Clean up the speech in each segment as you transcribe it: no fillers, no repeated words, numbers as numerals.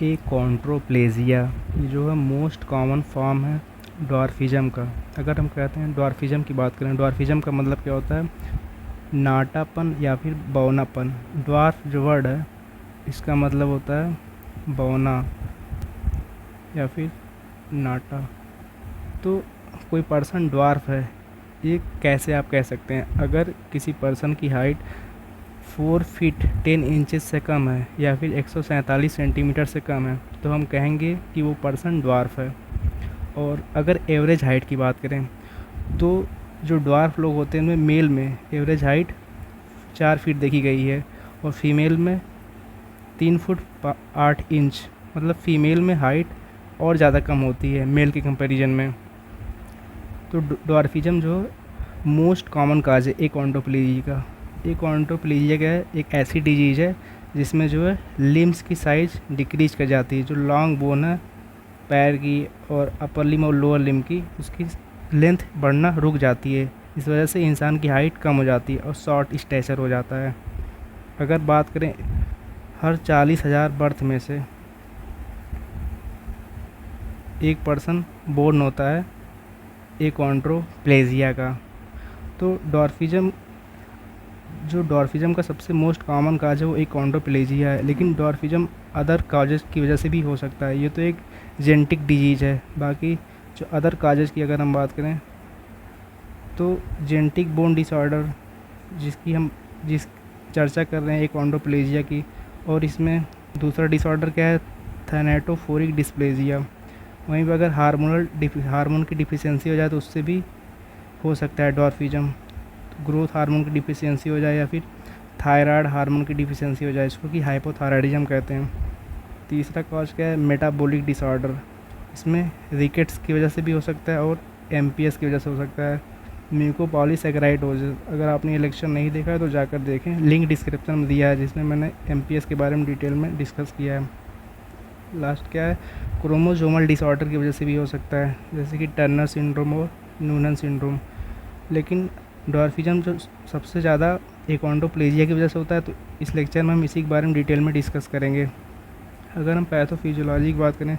एकॉन्ड्रोप्लेजिया ये जो है मोस्ट कॉमन फॉर्म है ड्वार्फिज्म का। अगर हम कहते हैं ड्वार्फिज्म की बात करें, ड्वार्फिज्म का मतलब क्या होता है? नाटापन या फिर बौनापन। ड्वार्फ जो वर्ड है इसका मतलब होता है बौना या फिर नाटा। तो कोई पर्सन ड्वार्फ है, ये कैसे आप कह सकते हैं? अगर किसी पर्सन की हाइट 4 फीट 10 इंचेस से कम है या फिर 147 सेंटीमीटर से कम है तो हम कहेंगे कि वो पर्सन ड्वार्फ है। और अगर एवरेज हाइट की बात करें तो जो ड्वार्फ लोग होते हैं उनमें मेल में एवरेज हाइट 4 फीट देखी गई है और फीमेल में 3 फुट 8 इंच। मतलब फ़ीमेल में हाइट और ज़्यादा कम होती है मेल के कंपैरिजन में। तो ड्वार्फिज्म जो मोस्ट कॉमन काज है एकॉन्ड्रोप्लेजिया का। एकॉन्ड्रोप्लेजिया क्या है? एक ऐसी डिजीज़ है जिसमें जो है लिम्स की साइज़ डिक्रीज कर जाती है। जो लॉन्ग बोन है पैर की और अपर लिम और लोअर लिम की, उसकी लेंथ बढ़ना रुक जाती है। इस वजह से इंसान की हाइट कम हो जाती है और शॉर्ट स्टैचर हो जाता है। अगर बात करें हर 40,000 बर्थ में से एक पर्सन बोर्न होता है एकॉन्ड्रोप्लेजिया का। तो डॉर्फिज्म का सबसे मोस्ट कॉमन काज है वो एकॉन्ड्रोप्लेजिया है। लेकिन डॉर्फिज्म अदर काजेज़ की वजह से भी हो सकता है। ये तो एक जेनेटिक डिजीज़ है। बाकी जो अदर काजेज़ की अगर हम बात करें तो जेनेटिक बोन डिसऑर्डर जिस चर्चा कर रहे हैं एकॉन्ड्रोप्लेजिया की, और इसमें दूसरा डिसऑर्डर क्या है? थैनेटोफोरिक डिस्प्लेजिया। वहीं पर अगर हार्मोन की डिफिशियंसी हो जाए तो उससे भी हो सकता है डॉर्फिज्म। ग्रोथ हार्मोन की डिफिशियंसी हो जाए या फिर थायराइड हार्मोन की डिफिशियंसी हो जाए, इसको कि हाइपोथायराइडिज्म कहते हैं। तीसरा कॉज क्या है? Metabolic disorder. इसमें रिकेट्स की वजह से भी हो सकता है और एमपीएस की वजह से हो सकता है। म्यूकोपॉलीसैकेराइडोसिस, अगर आपने ये लेक्चर नहीं देखा है तो जाकर देखें, लिंक डिस्क्रिप्शन में दिया है जिसमें मैंने एमपीएस के बारे में डिटेल में डिस्कस किया है। लास्ट क्या है? क्रोमोसोमल डिसऑर्डर की वजह से भी हो सकता है, जैसे कि टर्नर सिंड्रोम और नूनन सिंड्रोम। लेकिन डॉर्फिज्म जो सबसे ज़्यादा एकॉन्ड्रोप्लेजिया की वजह से होता है, तो इस लेक्चर में हम इसी के बारे में डिटेल में डिस्कस करेंगे। अगर हम पैथोफिजियोलॉजी की बात करें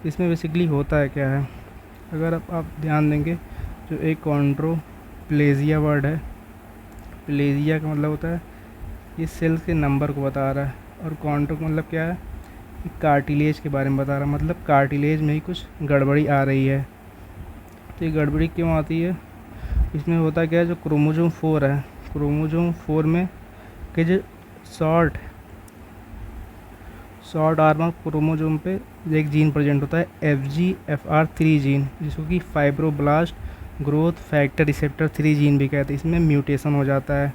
इसमें बेसिकली होता है क्या है? अगर आप ध्यान देंगे, जो एकॉन्ड्रोप्लेजिया वर्ड है, प्लेजिया का मतलब होता है ये सेल्स के नंबर को बता रहा है, और कॉन्ट्रो का मतलब क्या है? कार्टिलेज के बारे में बता रहा है। मतलब कार्टिलेज में ही कुछ गड़बड़ी आ रही है। तो ये गड़बड़ी क्यों आती है? इसमें होता क्या है? जो क्रोमोसोम 4 है, क्रोमोसोम 4 में के जो शॉर्ट आर्म क्रोमोसोम पे एक जीन प्रेजेंट होता है FGFR3 जीन, जिसको कि fibroblast growth factor receptor 3 gene भी कहते हैं। इसमें म्यूटेशन हो जाता है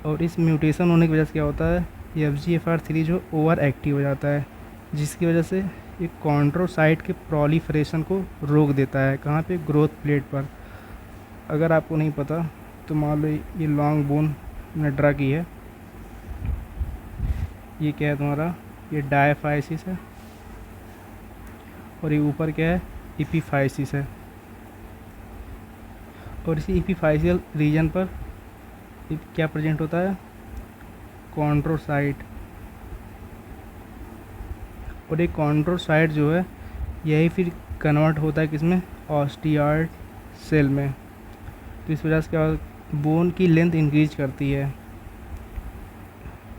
और इस म्यूटेशन होने की वजह से क्या होता है? ये FGFR3 जो ओवर एक्टिव हो जाता है, जिसकी वजह से ये कॉन्ड्रोसाइट के प्रोलिफरेशन को रोक देता है। कहाँ पे? ग्रोथ प्लेट पर। अगर आपको नहीं पता तो मान लो ये लॉन्ग बोन मैंने ड्रा की है, ये क्या है तुम्हारा? ये डायफाइसिस है और ये ऊपर क्या है? एपिफाइसिस है। और इसी एपिफाइसियल रीजन पर क्या प्रेजेंट होता है? कॉन्ड्रोसाइट। और ये कॉन्ड्रोसाइट जो है यही फिर कन्वर्ट होता है किसमें? ऑस्टियार्ड सेल में। तो इस वजह से क्या, बोन की लेंथ इंक्रीज करती है।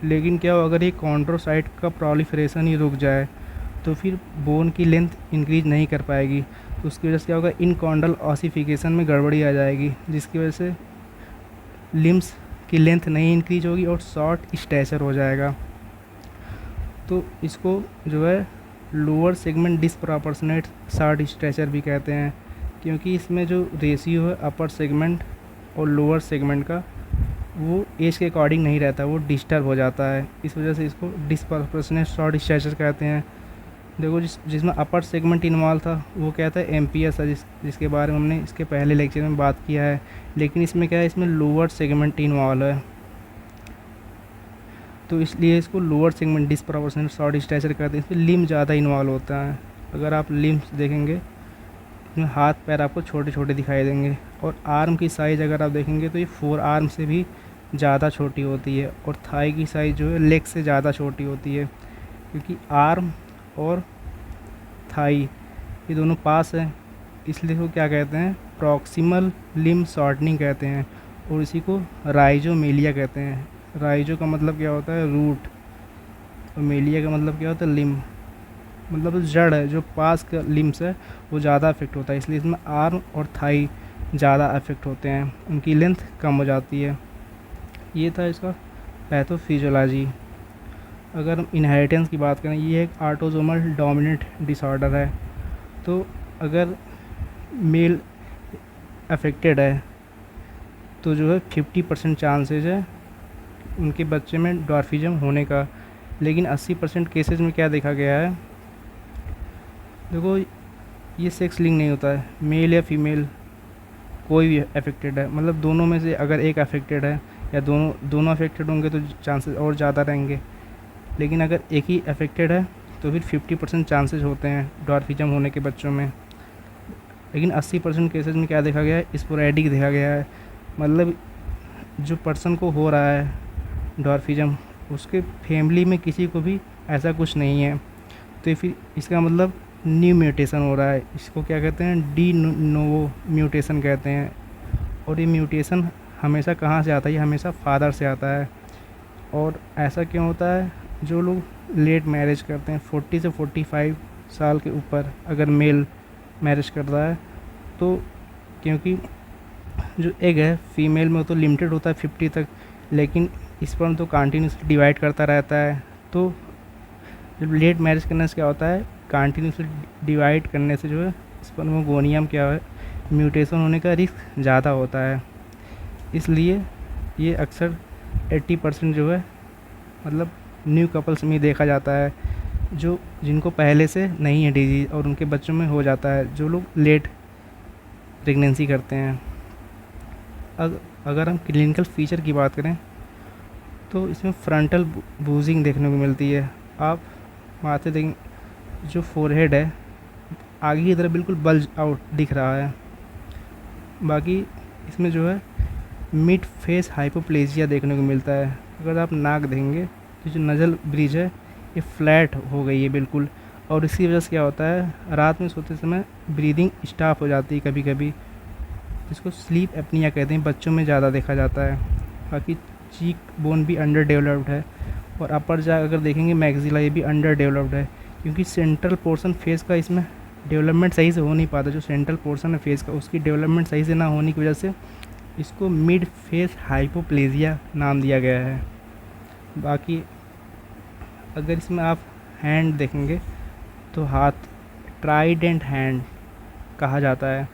लेकिन क्या हो, अगर ये कॉन्ड्रोसाइट का प्रोलिफरेशन ही रुक जाए तो फिर बोन की लेंथ इंक्रीज नहीं कर पाएगी। तो उसकी वजह से क्या होगा? इनकॉन्डल ऑसिफिकेशन में गड़बड़ी आ जाएगी, जिसकी वजह से लिम्स की लेंथ नहीं इंक्रीज होगी और शॉर्ट स्टैचर हो जाएगा। तो इसको जो है lower segment disproportionate short stature भी कहते हैं, क्योंकि इसमें जो रेशियो है अपर सेगमेंट और लोअर सेगमेंट का वो एज के अकॉर्डिंग नहीं रहता, वो डिस्टर्ब हो जाता है। इस वजह से इसको डिसप्रोपोर्शनेट शॉर्ट स्ट्रेचर कहते हैं। देखो जिसमें अपर सेगमेंट इन्वॉल्व था वो क्या था? एमपीएस है, जिसके बारे में हमने इसके पहले लेक्चर में बात किया है। लेकिन इसमें क्या है? इसमें लोअर सेगमेंट इन्वॉल्व है, तो इसलिए इसको lower segment disproportionate short stature कहते हैं। इसमें लिम्ब ज़्यादा इन्वॉल्व होता है। अगर आप लिम्ब्स देखेंगे इसमें हाथ पैर आपको छोटे छोटे दिखाई देंगे, और आर्म की साइज़ अगर आप देखेंगे तो ये 4 आर्म से भी ज़्यादा छोटी होती है, और थाई की साइज़ जो है लेग से ज़्यादा छोटी होती है, क्योंकि आर्म और थाई, ये दोनों पास है, इसलिए इसको क्या कहते हैं, प्रॉक्सिमल लिम्ब शॉर्टनिंग कहते हैं। और इसी को राइजोमेलिया कहते हैं। राइजो का मतलब क्या होता है, रूट, और मेलिया का मतलब क्या होता है, लिम्ब, मतलब जड़ है, जो पास का लिम्स है वो ज़्यादा अफेक्ट होता है, इसलिए इसमें आर्म और थाई ज़्यादा अफेक्ट होते हैं, उनकी लेंथ कम हो जाती है। ये था इसका पैथोफिजियोलॉजी। अगर हम इनहेरिटेंस की बात करें, ये एक ऑटोसोमल डोमिनेंट डिसऑर्डर है। तो अगर मेल अफेक्टेड है तो जो है 50% चांसेज है उनके बच्चे में डॉर्फिज्म होने का। लेकिन 80% केसेस में क्या देखा गया है, देखो ये सेक्स लिंक नहीं होता है, मेल या फीमेल कोई भी अफेक्टेड है, मतलब दोनों में से अगर एक अफेक्टेड है या दोनों अफेक्टेड होंगे तो चांसेस और ज़्यादा रहेंगे। लेकिन अगर एक ही अफेक्टेड है तो फिर 50% चांसेस होते हैं डॉर्फिज्म होने के बच्चों में। लेकिन 80% केसेस में क्या देखा गया है, स्पोरेडिक देखा गया है, मतलब जो पर्सन को हो रहा है डॉर्फिज्म उसके फैमिली में किसी को भी ऐसा कुछ नहीं है, तो फिर इसका मतलब न्यू म्यूटेशन हो रहा है। इसको क्या कहते हैं, डी नोवो म्यूटेशन कहते हैं। और ये म्यूटेशन हमेशा कहाँ से आता है, ये हमेशा फादर से आता है। और ऐसा क्यों होता है, जो लोग लेट मैरिज करते हैं 40 से 45 साल के ऊपर अगर मेल मैरिज कर रहा है, तो क्योंकि जो एग है फीमेल में तो लिमिटेड होता है 50 तक, लेकिन स्पर्म तो कंटिन्यूसली डिवाइड करता रहता है। तो जब लेट मैरिज करने से क्या होता है, कंटिन्यूसली डिवाइड करने से जो है स्पर्मोगोनियम क्या है, म्यूटेशन होने का रिस्क ज़्यादा होता है। इसलिए ये अक्सर 80% जो है मतलब न्यू कपल्स में देखा जाता है, जो जिनको पहले से नहीं है डिजीज़ और उनके बच्चों में हो जाता है, जो लोग लेट प्रेगनेंसी करते हैं। अगर हम क्लिनिकल फ़ीचर की बात करें तो इसमें फ्रंटल बूजिंग देखने को मिलती है। आप माथे देखें, जो फोरहेड है आगे की तरफ बिल्कुल बल्ज आउट दिख रहा है। बाकी इसमें जो है मिड फेस हाइपोप्लेजिया देखने को मिलता है। अगर आप नाक देखेंगे तो जो नज़ल ब्रिज है ये फ्लैट हो गई है बिल्कुल, और इसकी वजह से क्या होता है, रात में सोते समय ब्रीदिंग स्टॉप हो जाती है कभी कभी, जिसको स्लीप एपनिया कहते हैं, बच्चों में ज़्यादा देखा जाता है। बाकी चीक बोन भी अंडर डेवलप्ड है, और अपर जा अगर देखेंगे मैक्सिला, ये भी अंडर डेवलप्ड है, क्योंकि सेंट्रल पोर्शन फेस का इसमें डेवलपमेंट सही से हो नहीं पाता। जो सेंट्रल पोर्शन है फेस का उसकी डेवलपमेंट सही से ना होने की वजह से इसको मिड फेस हाइपोप्लेजिया नाम दिया गया है। बाकी अगर इसमें आप हैंड देखेंगे तो हाथ ट्राइडेंट हैंड कहा जाता है।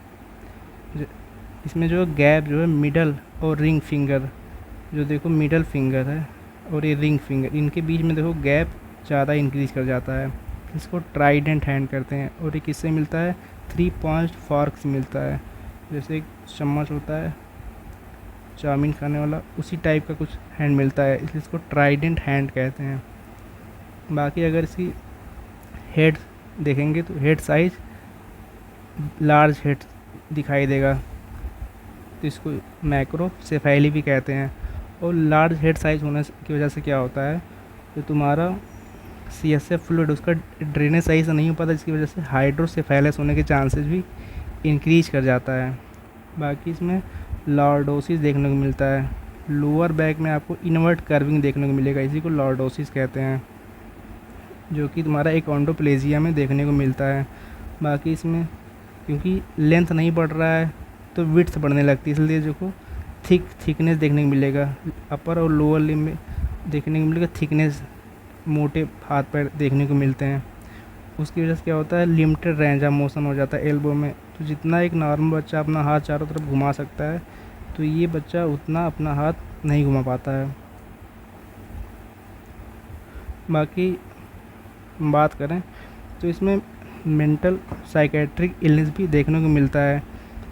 इसमें जो गैप जो है मिडल और रिंग फिंगर, जो देखो मिडल फिंगर है और ये रिंग फिंगर, इनके बीच में देखो गैप ज़्यादा इंक्रीज कर जाता है, इसको ट्राइडेंट हैंड करते हैं। और ये किससे मिलता है, 3 पॉइंट फॉर्क से मिलता है, जैसे एक चम्मच होता है चाउमीन खाने वाला, उसी टाइप का कुछ हैंड मिलता है, इसलिए इसको ट्राइडेंट हैंड कहते हैं। बाकी अगर इसकी हेड देखेंगे तो हेड साइज लार्ज हेड दिखाई देगा, तो इसको मैक्रोसेफेली भी कहते हैं। और लार्ज हेड साइज होने की वजह से क्या होता है, तो तुम्हारा CSF फ्लूइड उसका ड्रेनेज सही से नहीं हो पाता, जिसकी वजह से हाइड्रोसेफेलस होने के चांसेस भी इंक्रीज कर जाता है। बाकी इसमें लॉर्डोसिस देखने को मिलता है, लोअर बैक में आपको इनवर्ट कर्विंग देखने को मिलेगा, इसी को लॉर्डोसिस कहते हैं, जो कि तुम्हारा एकॉन्ड्रोप्लेजिया में देखने को मिलता है। बाकी इसमें क्योंकि लेंथ नहीं बढ़ रहा है तो विड्थ बढ़ने लगती है, इसलिए जो को थिकनेस देखने को मिलेगा, अपर और लोअर लिम्ब में देखने को मिलेगा थिकनेस, मोटे हाथ पैर देखने को मिलते हैं। उसकी वजह से क्या होता है, लिमिटेड रेंज ऑफ मोशन हो जाता है एल्बो में, तो जितना एक नॉर्मल बच्चा अपना हाथ चारों तरफ घुमा सकता है, तो ये बच्चा उतना अपना हाथ नहीं घुमा पाता है। बाकी बात करें तो इसमें मेंटल साइकेट्रिक इलनेस भी देखने को मिलता है,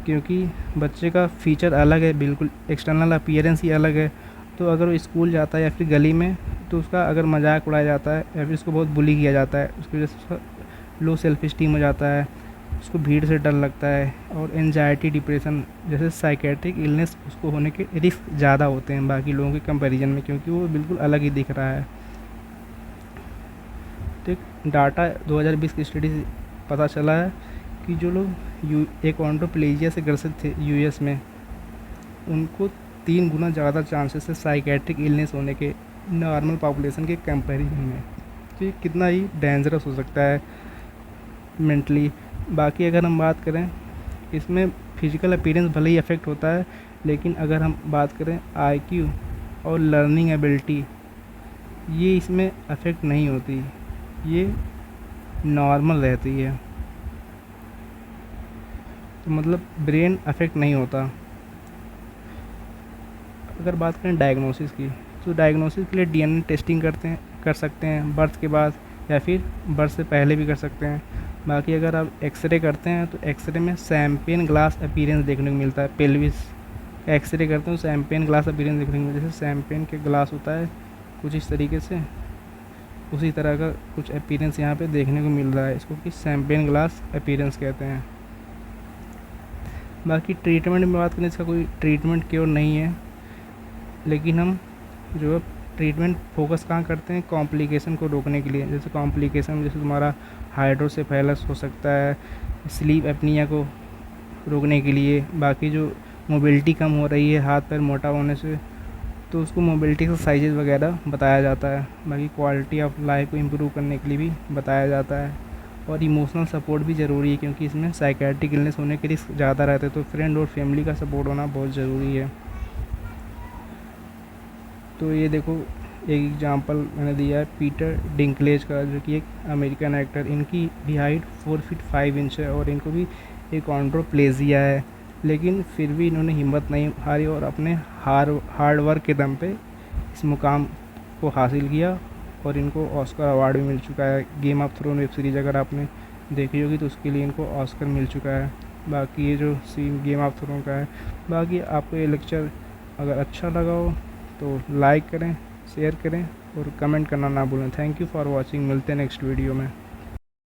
क्योंकि बच्चे का फीचर अलग है, बिल्कुल एक्सटर्नल अपीयरेंस ही अलग है। तो अगर वो स्कूल जाता है या फिर गली में, तो उसका अगर मजाक उड़ाया जाता है या फिर उसको बहुत बुली किया जाता है, उसकी वजह से उसका लो सेल्फ स्टीम हो जाता है, उसको भीड़ से डर लगता है, और एनजाइटी डिप्रेशन जैसे साइकेट्रिक इलनेस उसको होने के रिस्क ज़्यादा होते हैं बाकी लोगों के कंपैरिजन में, क्योंकि वो बिल्कुल अलग ही दिख रहा है। एक डाटा 2020 की स्टडी से पता चला है कि जो लोग एकॉन्ड्रोप्लेजिया से ग्रसित थे यूएस में, उनको 3 गुना ज़्यादा चांसेस है साइकेट्रिक इलनेस होने के नॉर्मल पॉपुलेशन के कंपैरिजन में। तो ये कितना ही डेंजरस हो सकता है मेंटली। बाकी अगर हम बात करें, इसमें फिजिकल अपीयरेंस भले ही अफेक्ट होता है, लेकिन अगर हम बात करें आईक्यू और लर्निंग एबिलिटी, ये इसमें अफेक्ट नहीं होती, ये नॉर्मल रहती है। तो मतलब ब्रेन अफेक्ट नहीं होता। अगर बात करें डायग्नोसिस की, तो डायग्नोसिस के लिए डीएनए टेस्टिंग कर सकते हैं बर्थ के बाद, या फिर बर्थ से पहले भी कर सकते हैं। बाकी अगर आप एक्सरे करते हैं तो एक्सरे में शैम्पेन ग्लास अपीयरेंस देखने को मिलता है। पेल्विस का एक्सरे करते हैं तो शैम्पेन ग्लास अपीयरेंस देखने को मिलता है, जैसे शैम्पेन के ग्लास होता है कुछ इस तरीके से, उसी तरह का कुछ अपीयरेंस यहाँ पे देखने को मिल रहा है। इसको कि शैम्पेन ग्लास अपीयरेंस कहते हैं। बाकी ट्रीटमेंट में बात करें, इसका कोई ट्रीटमेंट क्योर नहीं है, लेकिन हम जो ट्रीटमेंट फोकस कहाँ करते हैं, कॉम्प्लिकेशन को रोकने के लिए। जैसे कॉम्प्लिकेशन जैसे तुम्हारा हाइड्रोसेफेलस हो सकता है, स्लीप एपनिया को रोकने के लिए। बाकी जो मोबिलिटी कम हो रही है हाथ पैर मोटा होने से, तो उसको मोबिलिटी एक्सरसाइजेज वगैरह बताया जाता है। बाकी क्वालिटी ऑफ लाइफ को इम्प्रूव करने के लिए भी बताया जाता है। और इमोशनल सपोर्ट भी ज़रूरी है, क्योंकि इसमें साइकेट्रिक इलनेस होने के रिस्क ज़्यादा रहते हैं, तो फ्रेंड और फैमिली का सपोर्ट होना बहुत ज़रूरी है। तो ये देखो एक एग्जांपल मैंने दिया है पीटर डिंकलेज का, जो कि एक अमेरिकन एक्टर, इनकी भी हाइट 4 फीट 5 इंच है और इनको भी एकॉन्ड्रोप्लेजिया है, लेकिन फिर भी इन्होंने हिम्मत नहीं हारी और अपने हार्ड वर्क के दम पे इस मुकाम को हासिल किया और इनको ऑस्कर अवार्ड भी मिल चुका है। Game of throne web series अगर आपने देखी होगी तो उसके लिए इनको ऑस्कर मिल चुका है। बाकी ये जो सीन गेम ऑफ थ्रोन का है। बाकी आपको ये लेक्चर अगर अच्छा लगा हो तो लाइक करें, शेयर करें और कमेंट करना ना भूलें। Thank you for watching. मिलते हैं नेक्स्ट वीडियो में।